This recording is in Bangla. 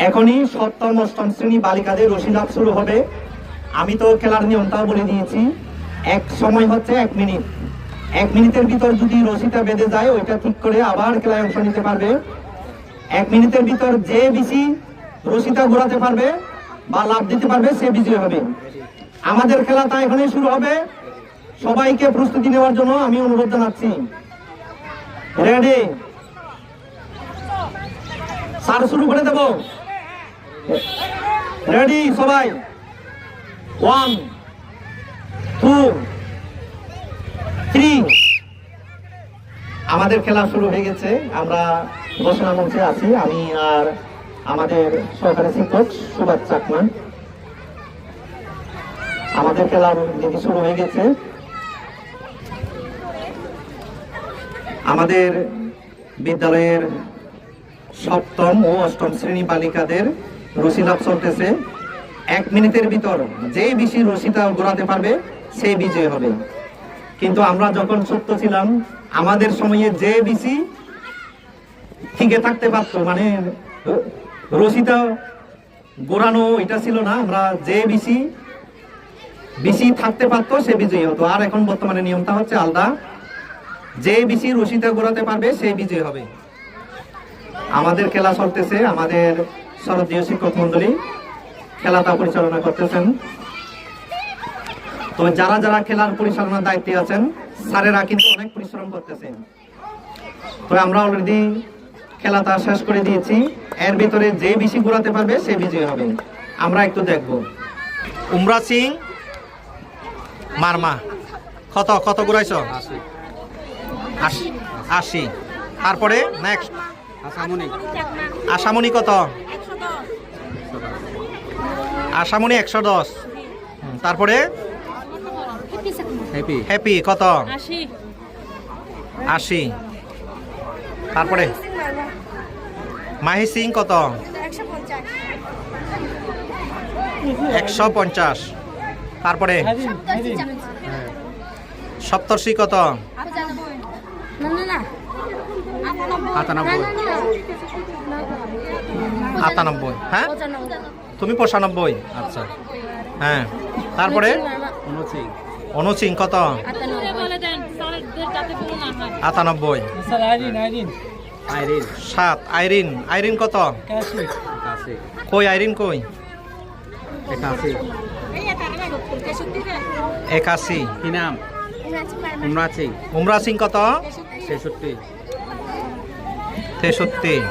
এখনই সপ্তম অষ্টম শ্রেণী বালিকাদের রশি লাভ শুরু হবে। আমি তো খেলার নিয়মটাও বলে দিয়েছি। এক সময় হচ্ছে 1 মিনিট। 1 মিনিটের ভিতর যদি রশিটা বেঁধে যায় ওইটা ঠিক করে আবার খেলায় অংশ নিতে পারবে। 1 মিনিটের ভিতর যে বেশি রশিটা ঘোরাতে পারবে বা লাভ দিতে পারবে সে বিজয়ী হবে। আমাদের খেলাটা এখনই শুরু হবে। সবাইকে প্রস্তুতি নেওয়ার জন্য আমি অনুরোধ জানাচ্ছি। রেডি? স্যার শুরু করে দেব। রেডি সবাই? 1 2 3। আমাদের খেলা শুরু হয়ে গেছে। আমরা ঘোষণা মঞ্চে আছি, আমি আর আমাদের সহকারী শিক্ষক সুভাষ চাকমা। আমাদের খেলা দিদি শুরু হয়ে গেছে। আমাদের বিদ্যালয়ের সপ্তম ও অষ্টম শ্রেণী বালিকাদের রশি লাভ চলতেছে। 1 মিনিটের ভিতর যে বেশি রশিটা ঘোরাতে পারবে সেই বিজয় হবে। কিন্তু আমরা যখন ছোট্ট ছিলাম আমাদের সময়ে যে বেশি টিকে থাকতে পারতো, মানে রশিটা ঘোরানো এটা ছিল না, আমরা যে বেশি থাকতে পারতো সে বিজয়ী হতো। আর এখন বর্তমানে নিয়মটা হচ্ছে আলাদা, যে বেশি রশিটা ঘোরাতে পারবে সেই বিজয়ী হবে। আমাদের খেলা চলতেছে। আমাদের শরদীয় শিক্ষক মন্ডলী খেলাটা পরিচালনা করতেছেন। তো যারা যারা খেলার পরিচালনার দায়িত্বে আছেন স্যারেরা কিন্তু অনেক পরিশ্রম করতেছেন। তো আমরা অলরেডি খেলাটা শেষ করে দিয়েছি। এর ভিতরে যে বেশি ঘোরাতে পারবে সে বিজয়ী হবে। আমরা একটু দেখব। উমরা সিং মারমা কত কত ঘুরাইছ? 80। তারপরে নেক্সট আশামণি কত? আশামণি 110। তারপরে হ্যাপি কত? 80। তারপরে মাহি সিং কত? 150। তারপরে সপ্তর্ষি কত? 98। হ্যাঁ তুমি 95। আচ্ছা হ্যাঁ। তারপরে অনুসিং কত? 98। 7 আইরিন কত? কই আইরিন কই? 81। কি নাম? উমরা সিং কত? 63।